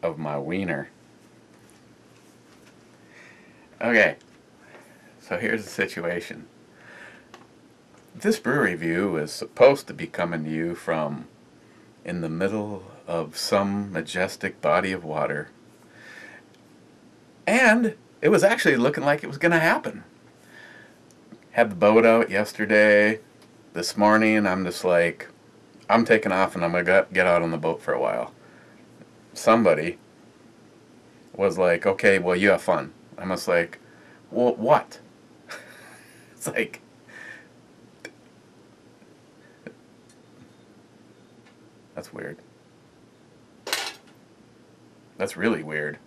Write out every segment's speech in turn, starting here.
of my wiener. Okay, so here's the situation. This brew review is supposed to be coming to you from in the middle of some majestic body of water. And it was actually looking like it was going to happen. Had the boat out yesterday. This morning I'm just like, I'm taking off and I'm going to get out on the boat for a while. Somebody was like, okay, well, you have fun. I'm just like, well, what? It's like, that's weird. That's really weird.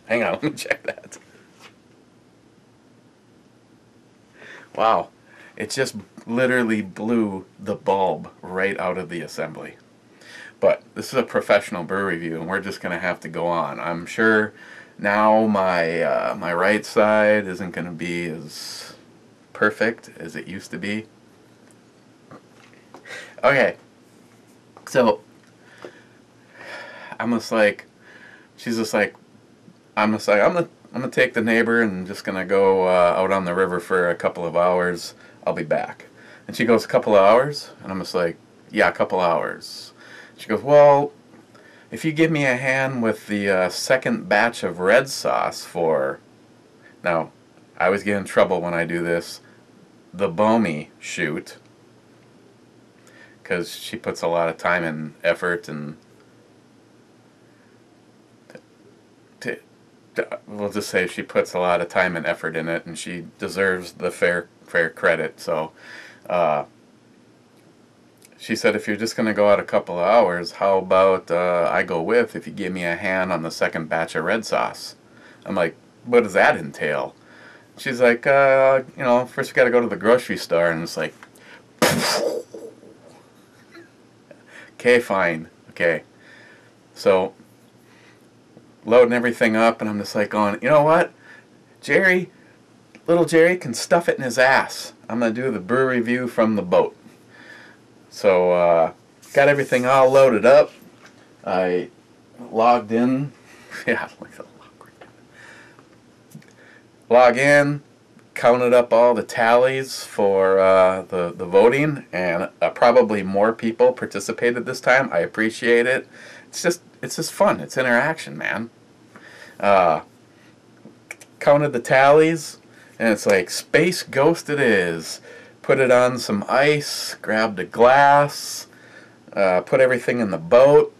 Hang on, let me check that. Wow. It just literally blew the bulb right out of the assembly. But this is a professional brew review, and we're just going to have to go on. I'm sure now my right side isn't going to be as perfect as it used to be. Okay. So, I'm just like, she's just like, I'm gonna take the neighbor and just gonna go out on the river for a couple of hours. I'll be back. And she goes, a couple of hours? And I'm just like, yeah, a couple hours. She goes, well, if you give me a hand with the second batch of red sauce for, now, I always get in trouble when I do this, the ebomey shoot, because she puts a lot of time and effort and we'll just say she puts a lot of time and effort in it, and she deserves the fair credit. So she said, if you're just going to go out a couple of hours, how about I go with if you give me a hand on the second batch of red sauce? I'm like, what does that entail? She's like, you know, first we got to go to the grocery store, and it's like, okay, fine, okay. So loading everything up, and I'm just like going, you know what, little Jerry can stuff it in his ass. I'm going to do the brew review from the boat. So got everything all loaded up. I logged in. Yeah, like the log in, counted up all the tallies for the voting, and probably more people participated this time. I appreciate it. It's just fun. It's interaction, man. Counted the tallies, and it's like, Space Ghost it is. Put it on some ice, grabbed a glass, put everything in the boat.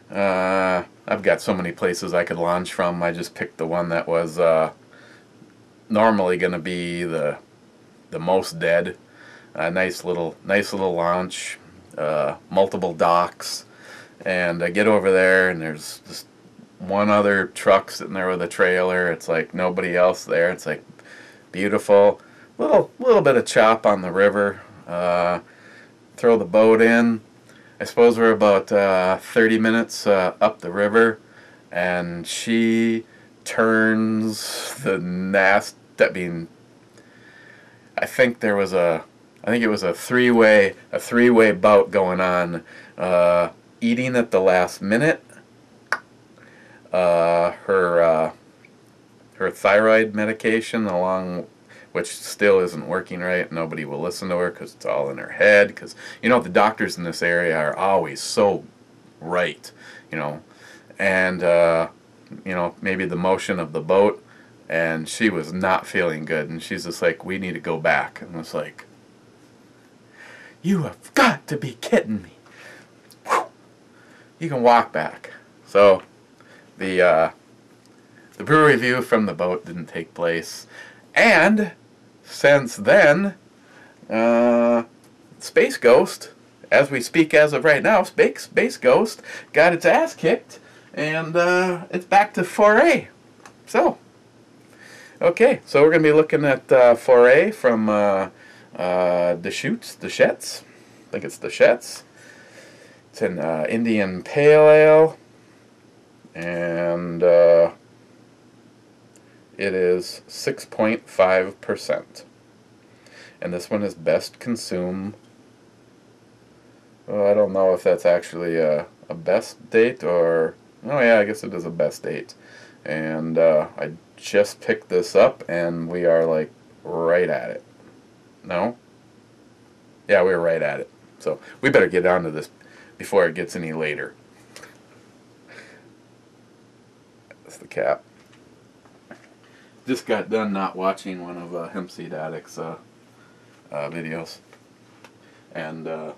I've got so many places I could launch from. I just picked the one that was normally going to be the most dead. Nice little launch, multiple docks. And I get over there, and there's just one other truck sitting there with a trailer. It's like nobody else there. It's like beautiful. Little bit of chop on the river. Throw the boat in. I suppose we're about 30 minutes up the river, and she turns the nast. I mean, I think it was a three-way bout going on. Eating at the last minute. Her thyroid medication, which still isn't working right. Nobody will listen to her because it's all in her head. Because, you know, the doctors in this area are always so right, you know. And, you know, maybe the motion of the boat. And she was not feeling good. And she's just like, we need to go back. And it's like, you have got to be kidding me. Whew. You can walk back. So the brew review from the boat didn't take place. And since then, Space Ghost, as we speak as of right now, Space Ghost got its ass kicked, and it's back to Foray. So, okay, so we're going to be looking at Foray from Deschutes. I think it's Deschutes. It's an Indian Pale Ale, and it is 6.5%. And this one is best consume. Well, I don't know if that's actually a best date or... Oh yeah, guess it is a best date. And I just picked this up, and we are like right at it. No? Yeah, we're right at it. So we better get on to this before it gets any later. That's the cap. Just got done not watching one of HempSeedAddict's videos. And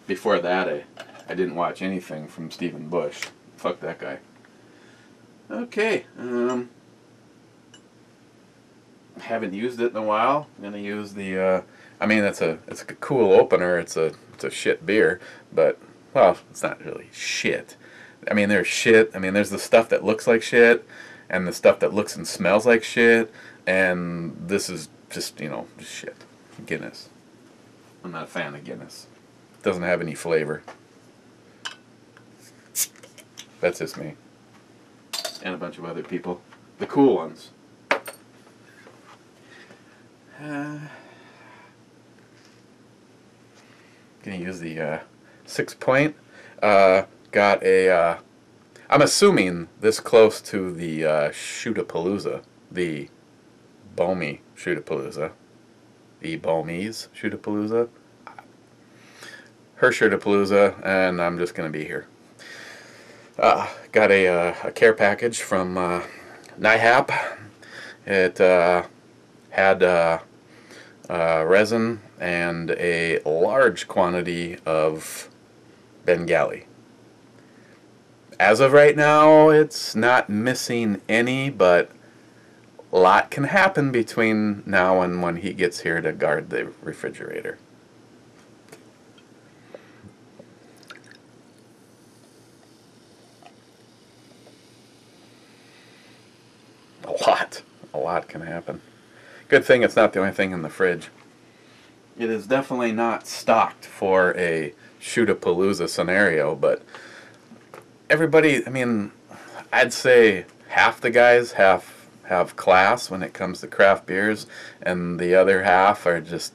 before that, I didn't watch anything from Stephen Bush. Fuck that guy. Okay. Haven't used it in a while. I'm gonna use the. I mean, it's a cool opener. It's a shit beer, but well, it's not really shit. I mean, there's shit. I mean, there's the stuff that looks like shit, and the stuff that looks and smells like shit, and this is just, you know, just shit. Guinness. I'm not a fan of Guinness. It doesn't have any flavor. That's just me. And a bunch of other people. The cool ones. Gonna use the 6-point. Got a. I'm assuming this close to the Shootapalooza, the ebomey Shootapalooza, the ebomey's Shootapalooza, her Shootapalooza, and I'm just gonna be here. Got a care package from NIHAP. It had resin and a large quantity of Bengali. As of right now, it's not missing any, but a lot can happen between now and when he gets here to guard the refrigerator. A lot can happen. Good thing it's not the only thing in the fridge. It is definitely not stocked for a Shootapalooza scenario, but everybody, I mean, I'd say half the guys have class when it comes to craft beers, and the other half are just...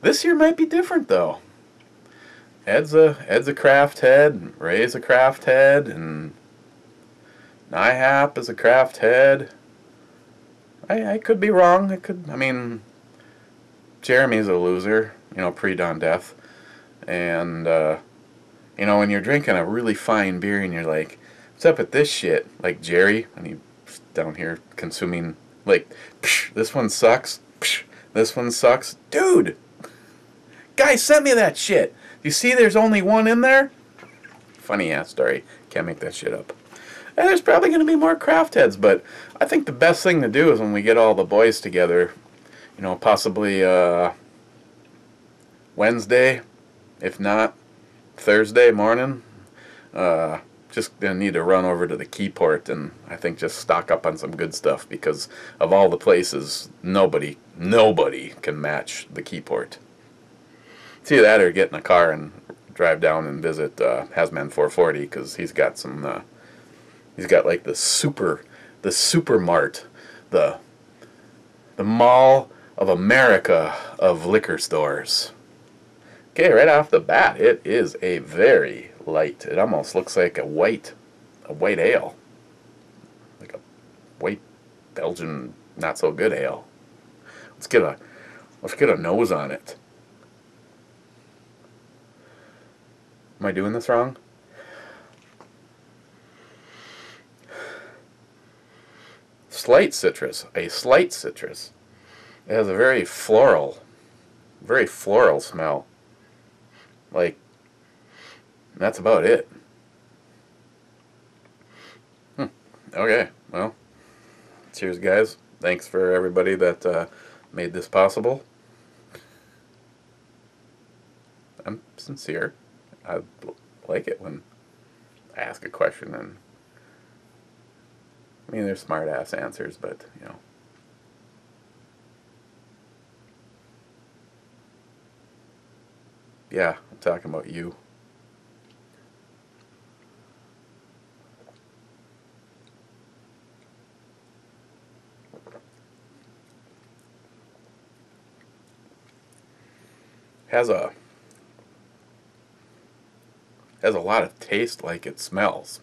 This year might be different, though. Ed's a craft head, Ray's a craft head, and NIHAP is a craft head. I could be wrong. I mean, Jeremy's a loser, you know, pre-dawn death. And, you know, when you're drinking a really fine beer and you're like, what's up with this shit? Like Jerry, when he's down here consuming, like, this one sucks, this one sucks. Dude! Guy sent me that shit. You see there's only one in there? Funny ass story. Can't make that shit up. And there's probably going to be more craft heads, but I think the best thing to do is when we get all the boys together, you know, possibly Wednesday, if not Thursday morning, just going to need to run over to the Keyport and I think just stock up on some good stuff, because of all the places, nobody can match the Keyport. It's either that or get in a car and drive down and visit Hasman 440, because he's got some... He's got like the supermart, the Mall of America of liquor stores. Okay, right off the bat, it is a very light. It almost looks like a white ale, like a white Belgian not so good ale. Let's get a nose on it. Am I doing this wrong? Slight citrus, a slight citrus. It has a very floral smell. Like, that's about it. Okay, well, cheers, guys. Thanks for everybody that made this possible. I'm sincere. I like it when I ask a question and... I mean, they're smart-ass answers, but, you know. Yeah, I'm talking about you. Has a has a lot of taste like it smells.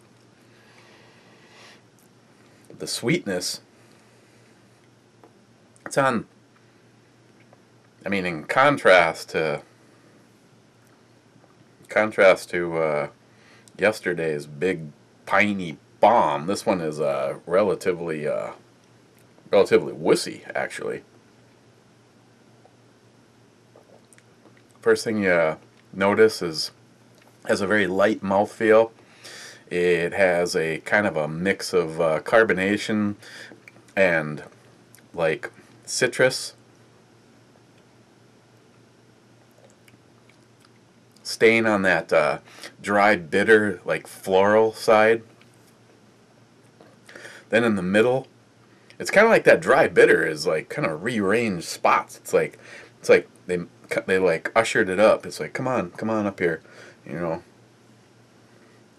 The sweetness, it's on, I mean, in contrast to yesterday's big piney bomb, this one is relatively wussy, actually. First thing you notice is it has a very light mouthfeel. It has a kind of a mix of carbonation and like citrus. Staying on that dry, bitter, like floral side. Then in the middle, it's kind of like that dry bitter is like kind of rearranged spots. It's like they like ushered it up. It's like, come on up here, you know.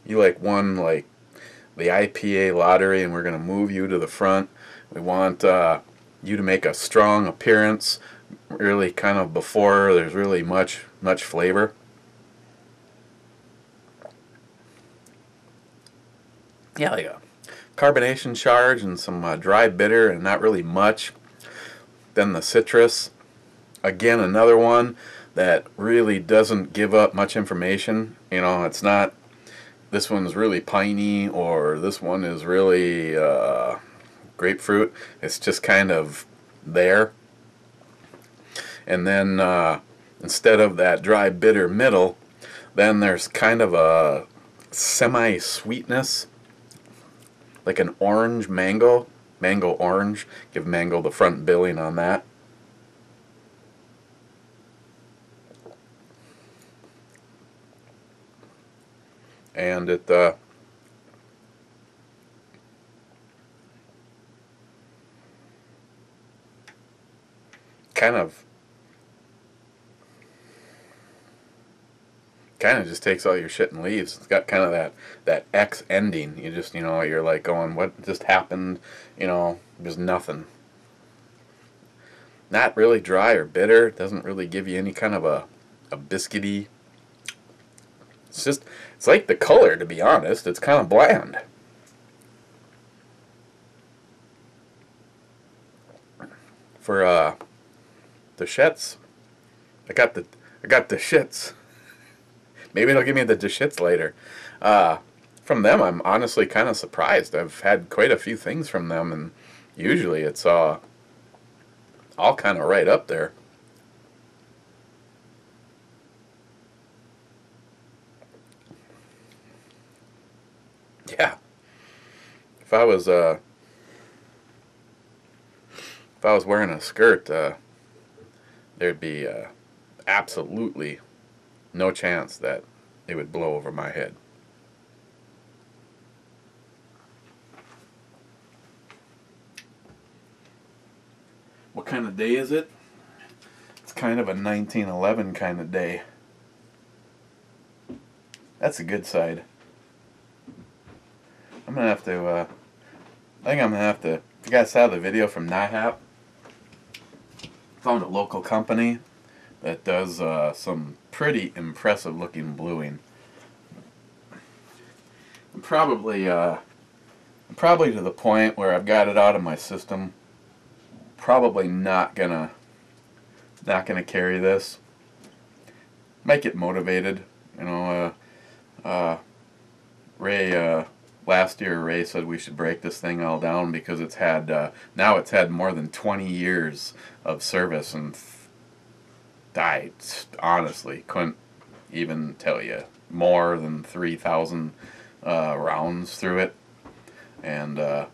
You like won like the IPA lottery, and we're gonna move you to the front. We want you to make a strong appearance, really kind of before there's really much flavor. Yeah, like a carbonation charge and some dry bitter and not really much. Then the citrus. Again, another one that really doesn't give up much information. You know, it's not, this one's really piney or this one is really grapefruit. It's just kind of there. And then instead of that dry bitter middle, then there's kind of a semi-sweetness, like an orange mango orange. Give mango the front billing on that. And it kind of just takes all your shit and leaves. It's got kind of that X ending. You just, you know, you're like going, what just happened? You know, there's nothing. Not really dry or bitter. It doesn't really give you any kind of a biscuity. It's like the color, to be honest. It's kind of bland. For the shits, I got the shits. Maybe it'll give me the shits later. From them, I'm honestly kind of surprised. I've had quite a few things from them, and usually it's all kind of right up there. Yeah. If I was wearing a skirt, there'd be absolutely no chance that it would blow over my head. What kind of day is it? It's kind of a 1911 kind of day. That's a good side. I'm gonna have to, I think I'm gonna have to, if you guys saw the video from NIHAP, found a local company that does some pretty impressive looking bluing. I'm probably to the point where I've got it out of my system. Probably not gonna carry this. Might get motivated, you know. Ray, last year Ray said we should break this thing all down because it's had now it's had more than 20 years of service, and I honestly couldn't even tell you more than 3,000 rounds through it, and you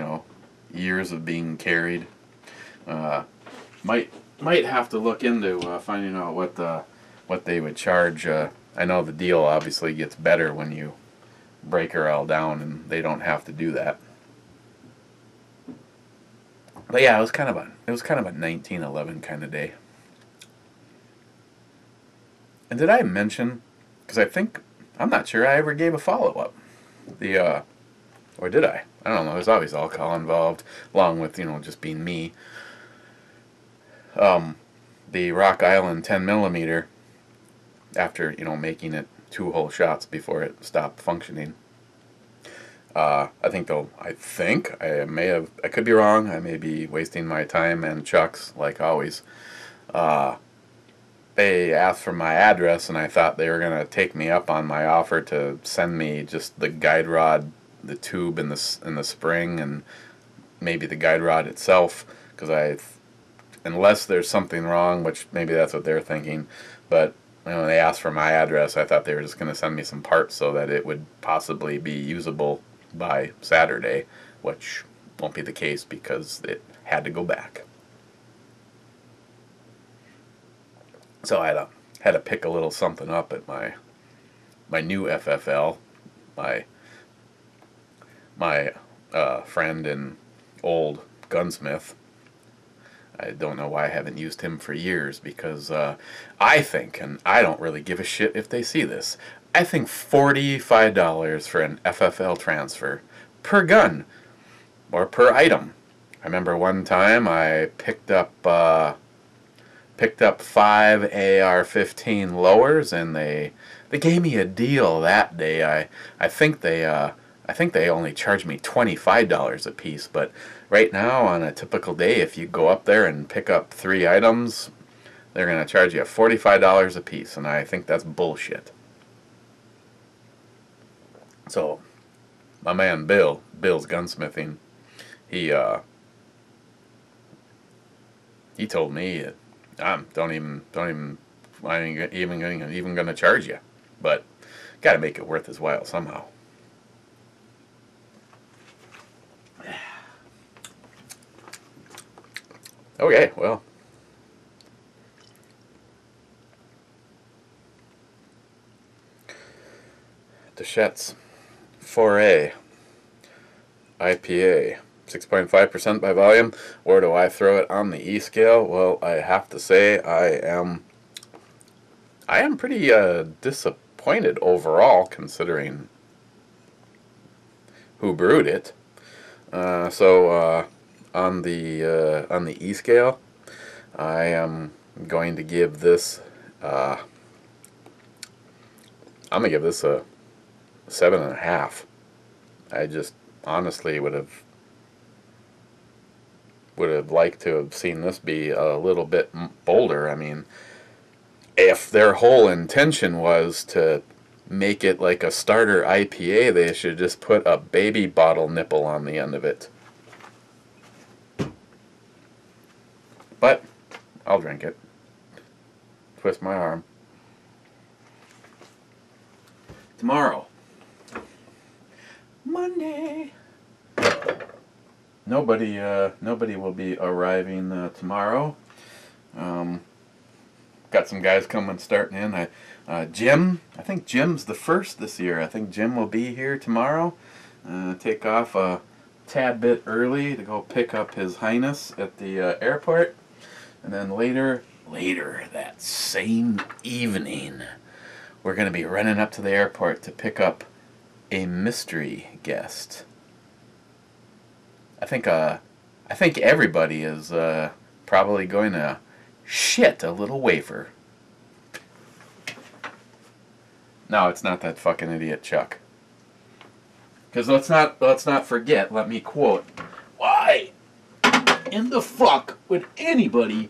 know, years of being carried. Might have to look into finding out what they would charge. I know the deal obviously gets better when you break her all down, and they don't have to do that. But yeah, it was kind of a 1911 kind of day. And did I mention? Because I'm not sure I ever gave a follow-up. Or did I? I don't know. There's always alcohol involved, along with, you know, just being me. The Rock Island 10 millimeter. After, you know, making it 2 whole shots before it stopped functioning. I think I could be wrong. I may be wasting my time and Chuck's, like always. They asked for my address, and I thought they were going to take me up on my offer to send me just the guide rod, the tube in the spring, and maybe the guide rod itself, because unless there's something wrong, which maybe that's what they're thinking, but when they asked for my address, I thought they were just going to send me some parts so that it would possibly be usable by Saturday, which won't be the case because it had to go back. So I had to pick a little something up at my new FFL, my friend and old gunsmith. I don't know why I haven't used him for years, because I think, and I don't really give a shit if they see this, I think $45 for an FFL transfer per gun or per item. I remember one time I picked up 5 AR-15 lowers, and they gave me a deal that day. I think they only charged me $25 a piece, but right now on a typical day, if you go up there and pick up 3 items, they're going to charge you $45 a piece, and I think that's bullshit. So my man Bill's gunsmithing, he told me, I ain't even gonna charge you, but got to make it worth his while somehow. Okay, well, Deschutes Foray IPA, 6.5% by volume. Or do I throw it on the E scale? Well, I have to say I am pretty disappointed overall, considering who brewed it. So on the E scale, I am going to give this I'm gonna give this a 7.5. I just honestly would have liked to have seen this be a little bit bolder. I mean, if their whole intention was to make it like a starter IPA, they should just put a baby bottle nipple on the end of it. But I'll drink it. Twist my arm. Tomorrow, Monday. Nobody will be arriving tomorrow. Got some guys starting in. Jim, I think Jim's the first this year. I think Jim will be here tomorrow. Take off a tad bit early to go pick up His Highness at the airport, and then later that same evening, we're going to be running up to the airport to pick up a mystery guest. I think everybody is probably going to shit a little wafer. No, it's not that fucking idiot Chuck. Because let's not forget. Let me quote. Why in the fuck would anybody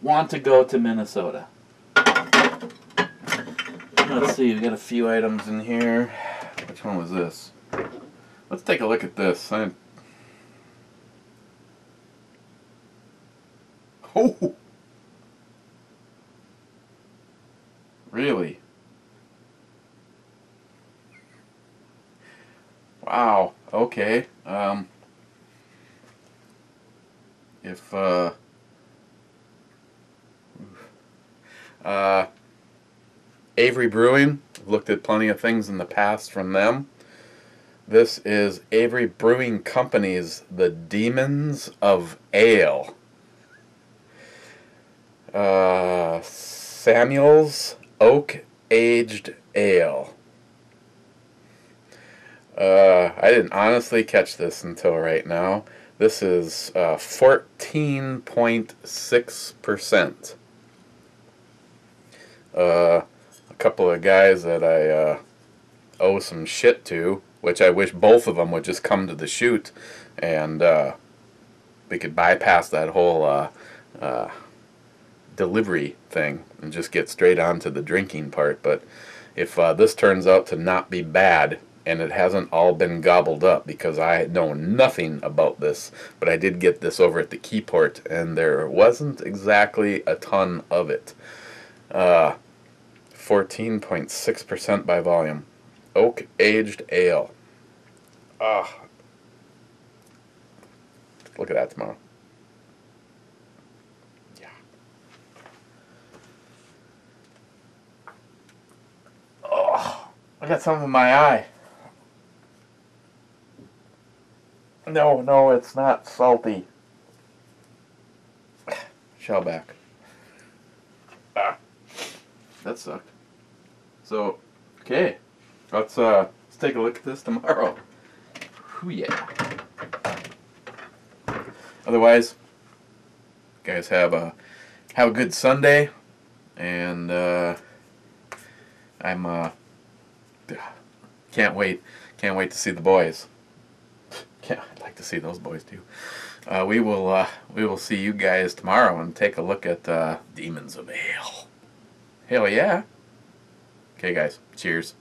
want to go to Minnesota? Let's see. We got a few items in here. Which one was this? Let's take a look at this. Oh! Really? Wow. Okay. If Avery Brewing, I've looked at plenty of things in the past from them. This is Avery Brewing Company's The Demons of Ale. Samuel's Oak Aged Ale. I didn't honestly catch this until right now. This is 14.6%. couple of guys that I owe some shit to, which I wish both of them would just come to the shoot, and we could bypass that whole delivery thing and just get straight on to the drinking part. But if this turns out to not be bad, and it hasn't all been gobbled up, because I know nothing about this, but I did get this over at the Keyport, and there wasn't exactly a ton of it. 14.6% by volume. Oak aged ale. Look at that tomorrow. Yeah. Oh, I got something in my eye. No, it's not salty. Shellback. That sucked. So, okay. Let's take a look at this tomorrow. Ooh, yeah. Otherwise, guys, have a good Sunday, and I'm can't wait to see the boys. I'd like to see those boys too. We will see you guys tomorrow and take a look at Demons of Ale. Hell yeah. Okay, guys. Cheers.